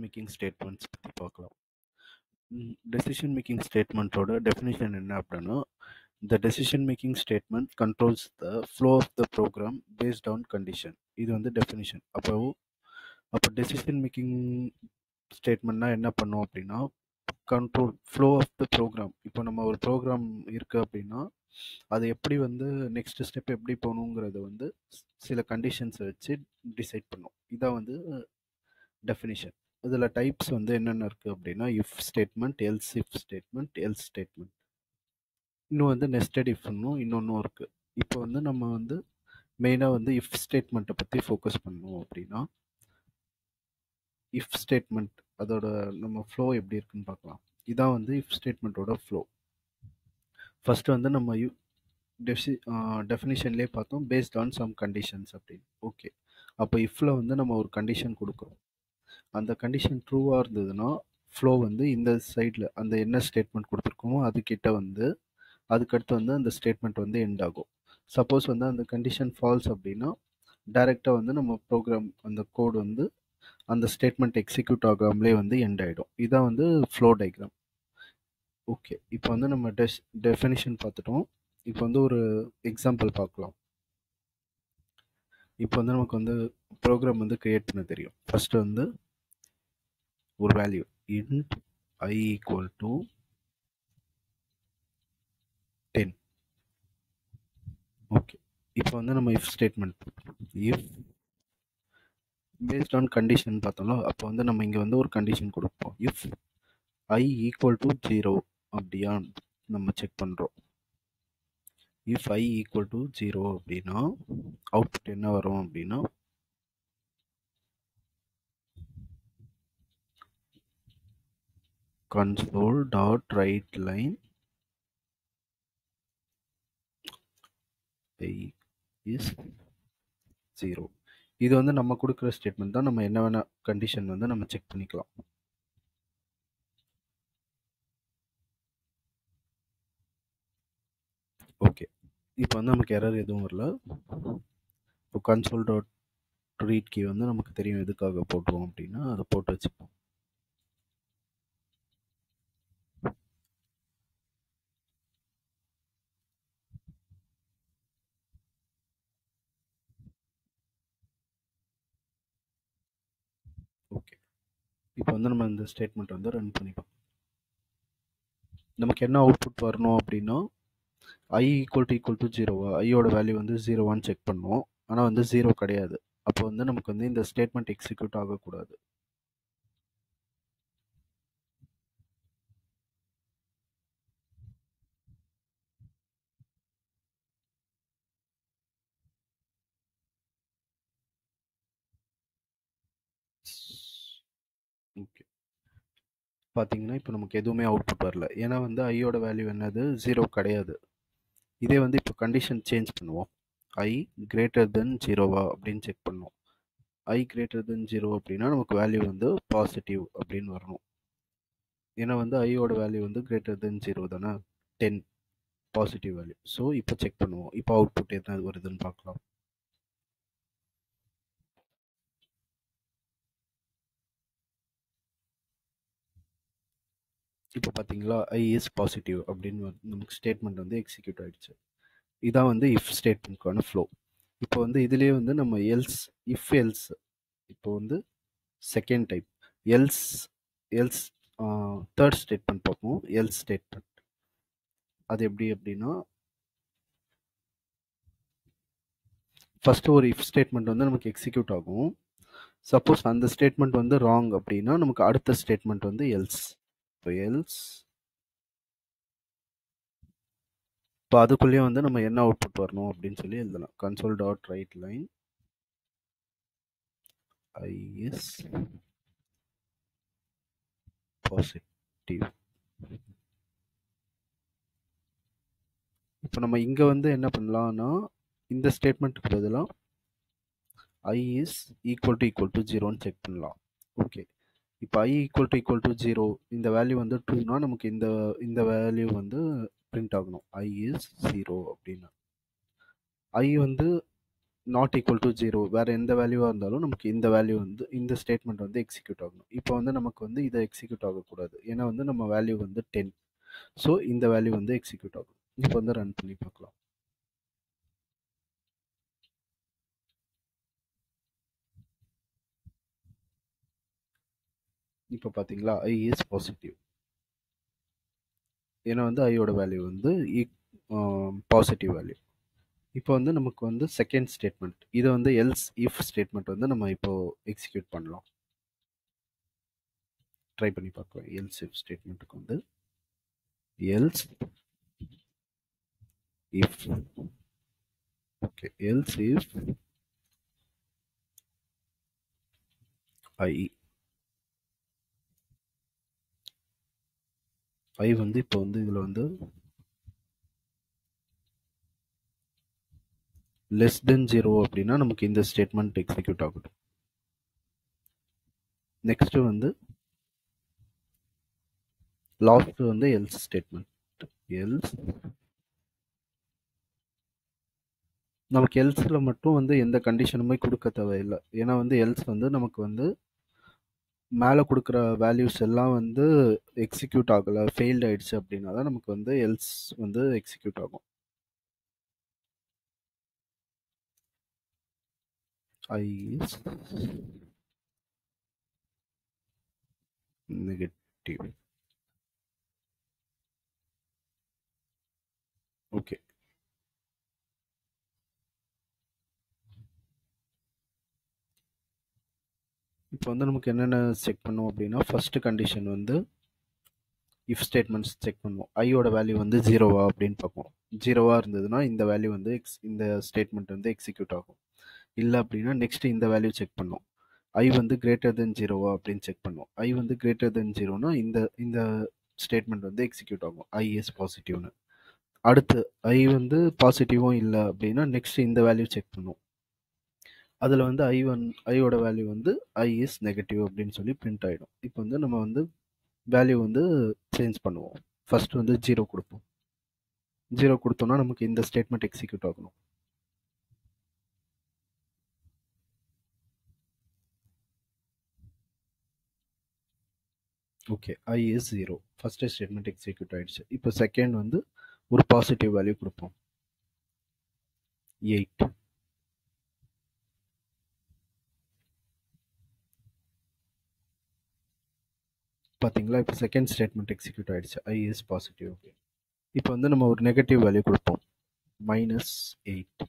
Making statements பற்றி பார்க்கலாம். Decision making ஸ்டேட்மெண்ட்டோட definition என்ன அப்படின்னா, the decision making statement controls the flow of the program based on condition. இது வந்து டெஃபினிஷன். அப்போ டெசிஷன் மேக்கிங் ஸ்டேட்மெண்ட்னா என்ன பண்ணும் அப்படின்னா, control flow of the program. இப்போ நம்ம ஒரு ப்ரோக்ராம் இருக்குது அப்படின்னா அது எப்படி வந்து நெக்ஸ்ட் ஸ்டெப் எப்படி போகணுங்கிறத வந்து சில கண்டிஷன்ஸை வச்சு டிசைட் பண்ணும். இதான் வந்து டெஃபினிஷன். இதில் டைப்ஸ் வந்து என்னென்ன இருக்குது அப்படின்னா, if statement, else if statement, else statement, இன்னும் வந்து நெஸ்டட் இஃப்னும் இன்னொன்றும் இருக்குது. இப்போ வந்து நம்ம வந்து மெயினாக வந்து இஃப் ஸ்டேட்மெண்ட்டை பற்றி ஃபோக்கஸ் பண்ணோம் அப்படின்னா, இஃப் ஸ்டேட்மெண்ட் அதோட நம்ம ஃப்ளோ எப்படி இருக்குன்னு பார்க்கலாம். இதான் வந்து இஃப் ஸ்டேட்மெண்ட்டோட ஃப்ளோ. ஃபஸ்ட்டு வந்து நம்ம டெஃபினிஷன்லேயே பார்த்தோம் பேஸ்ட் ஆன் சம் கண்டிஷன்ஸ் அப்படின்னு. ஓகே, அப்போ இஃப்பில் வந்து நம்ம ஒரு கண்டிஷன் கொடுக்குறோம். அந்த கண்டிஷன் ட்ரூவாக இருந்ததுன்னா ஃப்ளோ வந்து இந்த சைடில் அந்த என்ன ஸ்டேட்மெண்ட் கொடுத்துருக்கோமோ அதுக்கிட்ட வந்து அதுக்கடுத்து வந்து அந்த ஸ்டேட்மெண்ட் வந்து எண்ட் ஆகும். சப்போஸ் வந்து அந்த கண்டிஷன் ஃபால்ஸ் அப்படின்னா டைரெக்டாக வந்து நம்ம ப்ரோக்ராம் அந்த கோட் வந்து அந்த ஸ்டேட்மெண்ட் எக்ஸிக்யூட் ஆகாமலே வந்து எண்ட் ஆகிடும். இதான் வந்து ஃப்ளோ டயக்ராம். ஓகே, இப்போ வந்து நம்ம டெஃபினிஷன் பார்த்துட்டோம். இப்போ வந்து ஒரு எக்ஸாம்பிள் பார்க்கலாம். இப்போ வந்து நமக்கு வந்து ப்ரோக்ராம் வந்து கிரியேட் பண்ண தெரியும். ஃபஸ்ட்டு வந்து ஒரு value int I equal to 10. Okay, இப்போ வந்து நம்ம if statement, if based on condition பார்த்தோம்ல, அப்போ வந்து நம்ம இங்கே வந்து ஒரு கண்டிஷன் கொடுப்போம். இஃப் I equal to 0 அப்படியா நம்ம செக் பண்ணுறோம். இஃப் I equal to 0 அப்படின்னா அவுட்புட் என்ன வரும் அப்படின்னா, console dot write line I is 0. இது வந்து நம்ம கொடுக்குற ஸ்டேட்மெண்ட் தான். நம்ம என்ன வேணா கண்டிஷன் வந்து நம்ம செக் பண்ணிக்கலாம். ஓகே, இப்போ வந்து நமக்கு எரர் எதுவும் வரல. இப்போ கன்சோல் டாட் ரீட் கீ வந்து நமக்கு தெரியும் எதுக்காக போட்டுருவோம் அப்படின்னா அதை போட்டு வச்சுப்போம். ஓகே, இப்போ வந்து நம்ம இந்த ஸ்டேட்மெண்ட் வந்து ரன் பண்ணிப்போம். நமக்கு என்ன அவுட்புட் வரணும் அப்படின்னா, I ஈக்குவல் டு 0வா, ஐயோட வேல்யூ வந்து 0வான்னு செக் பண்ணுவோம். ஆனால் வந்து 0 கிடையாது. அப்போ வந்து நமக்கு வந்து இந்த ஸ்டேட்மெண்ட் எக்ஸிக்யூட் ஆகக்கூடாது. ஓகே, பார்த்தீங்கன்னா இப்போ நமக்கு எதுவுமே அவுட்புட் வரல. ஏன்னா வந்து ஐயோட வேல்யூ என்னது 0 கிடையாது. இதே வந்து இப்போ கண்டிஷன் சேஞ்ச் பண்ணுவோம். I கிரேட்டர் தென் 0வா அப்படின்னு செக் பண்ணுவோம். I கிரேட்டர் தென் 0 அப்படின்னா நமக்கு வேல்யூ வந்து பாசிட்டிவ் அப்படின்னு வரணும். ஏன்னா வந்து ஐயோட வேல்யூ வந்து கிரேட்டர் தென் 0 தானே, 10 பாசிட்டிவ் வேல்யூ. ஸோ இப்போ செக் பண்ணுவோம். இப்போ அவுட்புட் என்ன வருதுன்னு பார்க்கலாம். இப்போ பார்த்தீங்களா, I இஸ் பாசிட்டிவ் அப்படின்னு நமக்கு ஸ்டேட்மெண்ட் வந்து எக்ஸிக்யூட் ஆகிடுச்சு. இதான் வந்து இஃப் ஸ்டேட்மெண்ட்கான ஃப்ளோ. இப்போ வந்து இதுலேயே வந்து நம்ம எல்ஸ், இஃப் எல்ஸ், இப்போ வந்து second type else third statement பார்ப்போம். எல்ஸ் ஸ்டேட்மெண்ட் அது எப்படி அப்படின்னா, ஃபஸ்ட்டு ஒரு இஃப் ஸ்டேட்மெண்ட் வந்து நமக்கு எக்ஸிக்யூட் ஆகும். சப்போஸ் அந்த ஸ்டேட்மெண்ட் வந்து ராங் அப்படின்னா நமக்கு அடுத்த ஸ்டேட்மெண்ட் வந்து எல்ஸ். இப்போ எல்ஸ், இப்போ அதுக்குள்ளேயே வந்து நம்ம என்ன அவுட்புட் வரணும் அப்படின்னு சொல்லி எழுதலாம். Console dot right line I is positive. இப்போ நம்ம இங்கே வந்து என்ன பண்ணலாம்னா, இந்த ஸ்டேட்மெண்ட்டுக்கு பதிலாக I இஸ் ஈக்குவல் டு 0ன்னு செக் பண்ணலாம். ஓகே, இப்போ I ஈக்குவல் டு 0 இந்த வேல்யூ வந்து ட்ரூனா நமக்கு இந்த வேல்யூ வந்து பிரிண்ட் ஆகணும். I இஸ் 0 அப்படின்னு. I வந்து நாட் ஈக்குவல் டு 0 வேறு எந்த வேல்யூவாக இருந்தாலும் நமக்கு இந்த வேல்யூ வந்து இந்த ஸ்டேட்மெண்ட் வந்து எக்ஸிக்யூட் ஆகணும். இப்போ வந்து நமக்கு வந்து இதை எக்ஸிக்யூட் ஆகக்கூடாது, ஏன்னா வந்து நம்ம வேல்யூ வந்து 10. ஸோ இந்த வேல்யூ வந்து எக்ஸிக்யூட் ஆகும். இப்போ வந்து ரன் பண்ணி பார்க்கலாம். இப்போ பார்த்தீங்களா, ஐ இஸ் பாசிட்டிவ். ஏன்னா வந்து ஐயோட வேல்யூ வந்து பாசிட்டிவ் வேல்யூ. இப்போ வந்து நமக்கு வந்து செகண்ட் ஸ்டேட்மெண்ட், இதை வந்து எல்ஸ் இஃப் ஸ்டேட்மெண்ட் வந்து நம்ம இப்போ எக்ஸிக்யூட் பண்ணலாம். ட்ரை பண்ணி பார்க்கலாம். எல்ஸ் இஃப் ஸ்டேட்மெண்ட்டுக்கு வந்து else if, okay, else if I வந்து இப்போ வந்து இதில் வந்து லெஸ் தென் 0 அப்படின்னா நமக்கு இந்த ஸ்டேட்மெண்ட் எக்ஸிக்யூட் ஆகட்டும். நெக்ஸ்ட் வந்து லாஸ்ட் வந்து எல்ஸ் ஸ்டேட்மெண்ட். எல்ஸ் நமக்கு எல்ஸில் மட்டும் வந்து எந்த கண்டிஷனுமே கொடுக்க தேவையில்லை, ஏன்னா வந்து எல்ஸ் வந்து நமக்கு வந்து மேலே கொடுக்குற வேல்யூஸ் எல்லாம் வந்து எக்ஸிக்யூட் ஆகலை, ஃபெயில்டு ஆயிடுச்சு அப்படின்னா தான் நமக்கு வந்து எல்ஸ் வந்து எக்ஸிக்யூட் ஆகும். ஐ இஸ் நெகட்டிவ். ஓகே, இப்போ வந்து நமக்கு என்னென்ன செக் பண்ணுவோம் அப்படின்னா, ஃபர்ஸ்ட் கண்டிஷன் வந்து இஃப் ஸ்டேட்மெண்ட்ஸ் செக் பண்ணுவோம். ஐயோட வேல்யூ வந்து 0வா அப்படின்னு பார்ப்போம். 0வா இருந்ததுன்னா இந்த வேல்யூ வந்து இந்த ஸ்டேட்மெண்ட் வந்து எக்ஸிக்யூட் ஆகும். இல்லை அப்படின்னா நெக்ஸ்ட் இந்த வேல்யூ செக் பண்ணுவோம். ஐ வந்து கிரேட்டர் தென் 0வா அப்படின்னு செக் பண்ணுவோம். ஐ வந்து கிரேட்டர் தென் 0னா இந்த இந்த ஸ்டேட்மெண்ட் வந்து எக்ஸிக்யூட் ஆகும், ஐ இஸ் பாசிட்டிவ்னு. அடுத்து ஐ வந்து பாசிட்டிவும் இல்லை அப்படின்னா நெக்ஸ்ட் இந்த வேல்யூ செக் பண்ணுவோம். அதில் வந்து ஐயோட வேல்யூ வந்து ஐ இஸ் நெகட்டிவ் அப்படின்னு சொல்லி பிரிண்ட் ஆகிடும். இப்போ வந்து நம்ம வந்து வேல்யூ வந்து சேஞ்ச் பண்ணுவோம். ஃபர்ஸ்ட் வந்து 0 கொடுப்போம். 0 கொடுத்தோம்னா நமக்கு இந்த ஸ்டேட்மெண்ட் எக்ஸிக்யூட் ஆகணும். Okay, I is 0, first statement execute ஆயிடுச்சு. இப்போ செகண்ட் வந்து ஒரு பாசிட்டிவ் வேல்யூ கொடுப்போம், 8. பார்த்தீங்களா, இப்போ செகண்ட் ஸ்டேட்மெண்ட் எக்ஸிக்யூட் ஆயிடுச்சு, ஐ இஸ் பாசிட்டிவ். ஓகே, இப்போ வந்து நம்ம ஒரு நெகட்டிவ் வேல்யூ கொடுப்போம், -8.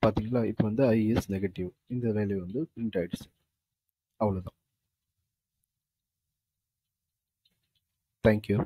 பார்த்தீங்களா, இப்போ வந்து ஐ இஸ் நெகட்டிவ், இந்த வேல்யூ வந்து பிரிண்ட் ஆயிடுச்சு. அவ்வளோதான். தேங்க்யூ.